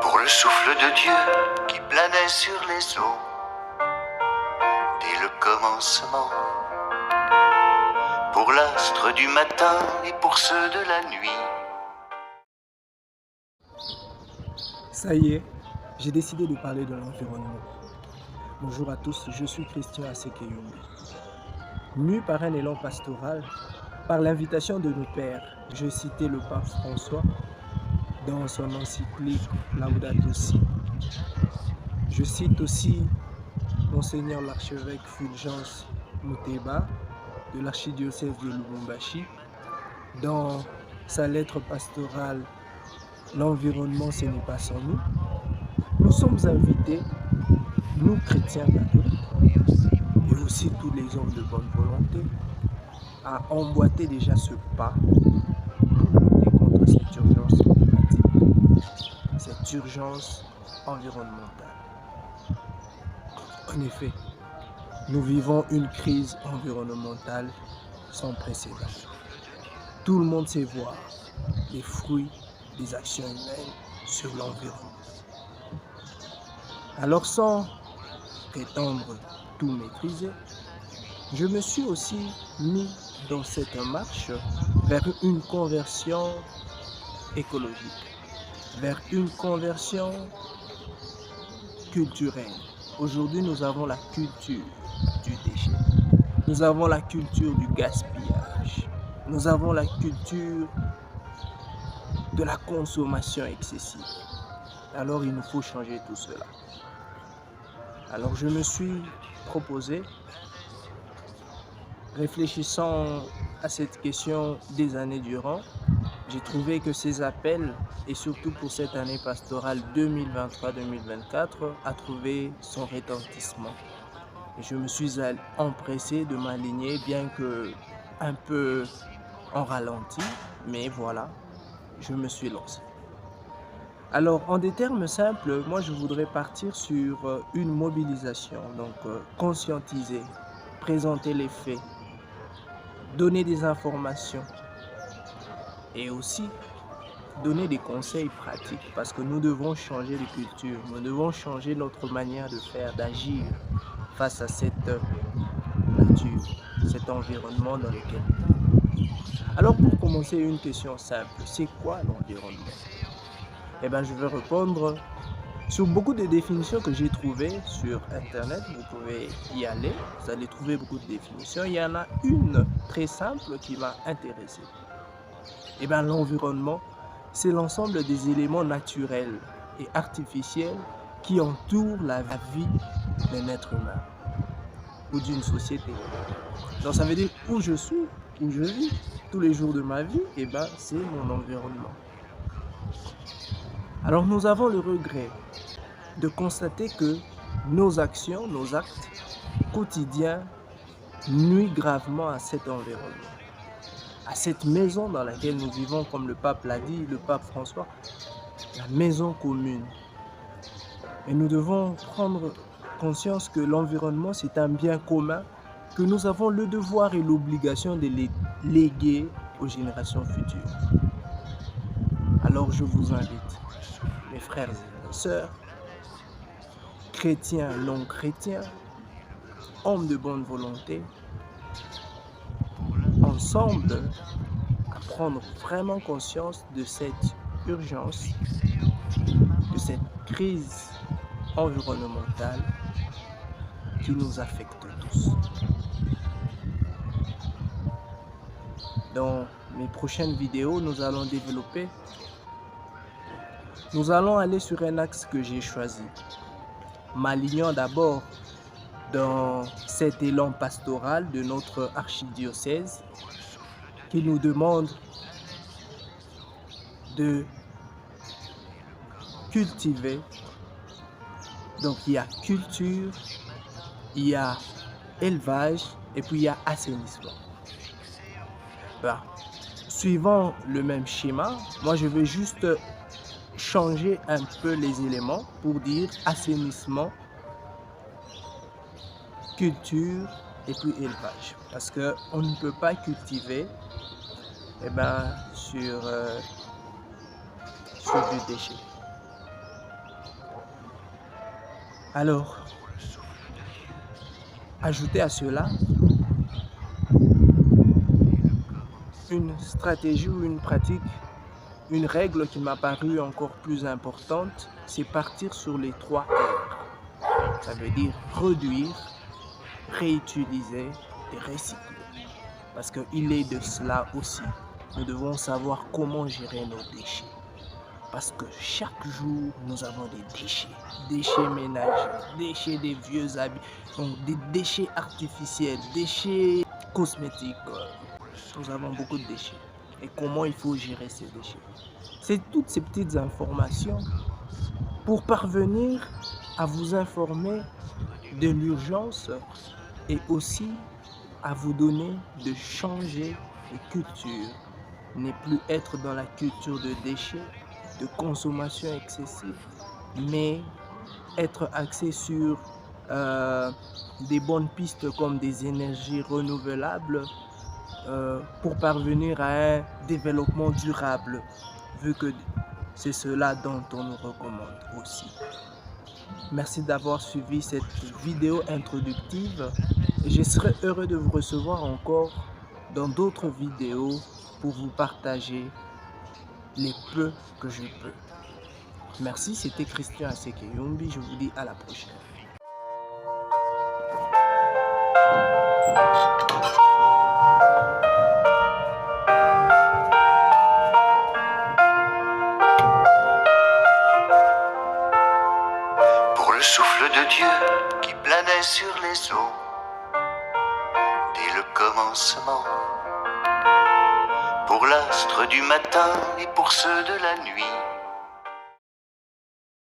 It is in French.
Pour le souffle de Dieu qui planait sur les eaux dès le commencement, pour l'astre du matin et pour ceux de la nuit. Ça y est, j'ai décidé de parler de l'environnement. Bonjour à tous, je suis Christian Asekeyombe. Mu par un élan pastoral, par l'invitation de nos pères, je citais le pape François dans son encyclique Laudato Si. Je cite aussi Monseigneur l'archevêque Fulgence Muteba de l'archidiocèse de Lubumbashi dans sa lettre pastorale L'environnement, ce n'est pas sans nous. Nous sommes invités, nous chrétiens catholiques, et aussi tous les hommes de bonne volonté, à emboîter déjà ce pas pour lutter contre cette urgence climatique, cette urgence environnementale. En effet, nous vivons une crise environnementale sans précédent. Tout le monde sait voir les fruits des actions humaines sur l'environnement. Alors sans prétendre tout maîtriser, je me suis aussi mis dans cette marche vers une conversion écologique, vers une conversion culturelle. Aujourd'hui, nous avons la culture du déchet, nous avons la culture du gaspillage, nous avons la culture de la consommation excessive. Alors il nous faut changer tout cela. Alors je me suis proposé, réfléchissant à cette question des années durant, j'ai trouvé que ces appels, et surtout pour cette année pastorale 2023-2024, a trouvé son retentissement. Et je me suis empressé de m'aligner, bien que un peu en ralenti, mais voilà, je me suis lancé. Alors, en des termes simples, moi je voudrais partir sur une mobilisation, donc conscientiser, présenter les faits, donner des informations et aussi donner des conseils pratiques parce que nous devons changer de culture, nous devons changer notre manière de faire, d'agir face à cette nature, cet environnement dans lequel nous vivons. Alors pour commencer, une question simple, c'est quoi l'environnement? Eh bien, je vais répondre sur beaucoup de définitions que j'ai trouvées sur Internet. Vous pouvez y aller, vous allez trouver beaucoup de définitions. Il y en a une très simple qui m'a intéressé. Eh bien, l'environnement, c'est l'ensemble des éléments naturels et artificiels qui entourent la vie d'un être humain ou d'une société. Donc, ça veut dire où je suis, où je vis, tous les jours de ma vie, eh bien, c'est mon environnement. Alors nous avons le regret de constater que nos actions, nos actes quotidiens nuisent gravement à cet environnement, à cette maison dans laquelle nous vivons, comme le pape l'a dit, le pape François, la maison commune. Et nous devons prendre conscience que l'environnement, c'est un bien commun que nous avons le devoir et l'obligation de léguer aux générations futures. Alors je vous invite, mes frères et sœurs, chrétiens, non chrétiens, hommes de bonne volonté, ensemble à prendre vraiment conscience de cette urgence, de cette crise environnementale qui nous affecte tous. Dans mes prochaines vidéos, nous allons développer. Nous allons aller sur un axe que j'ai choisi, m'alignant d'abord dans cet élan pastoral de notre archidiocèse qui nous demande de cultiver. Donc il y a culture, il y a élevage et puis il y a assainissement. Ben, suivant le même schéma, moi je vais juste changer un peu les éléments pour dire assainissement culture et puis élevage. Parce qu'on ne peut pas cultiver sur du déchet. Alors, ajoutez à cela une stratégie ou une pratique, une règle qui m'a paru encore plus importante, c'est partir sur les 3 R. Ça veut dire réduire, réutiliser et recycler. Parce qu'il est de cela aussi. Nous devons savoir comment gérer nos déchets. Parce que chaque jour, nous avons des déchets. Déchets ménagers, déchets des vieux habits, donc des déchets artificiels, déchets cosmétiques. Nous avons beaucoup de déchets. Et comment il faut gérer ces déchets? C'est toutes ces petites informations pour parvenir à vous informer de l'urgence et aussi à vous donner de changer de culture. Ne plus être dans la culture de déchets, de consommation excessive, mais être axé sur des bonnes pistes comme des énergies renouvelables pour parvenir à un développement durable, vu que c'est cela dont on nous recommande aussi. Merci d'avoir suivi cette vidéo introductive et je serai heureux de vous recevoir encore dans d'autres vidéos pour vous partager les peu que je peux. Merci, c'était Christian Asekeyumbi, je vous dis à la prochaine. Pour le souffle de Dieu qui planait sur les eaux dès le commencement, pour l'astre du matin et pour ceux de la nuit,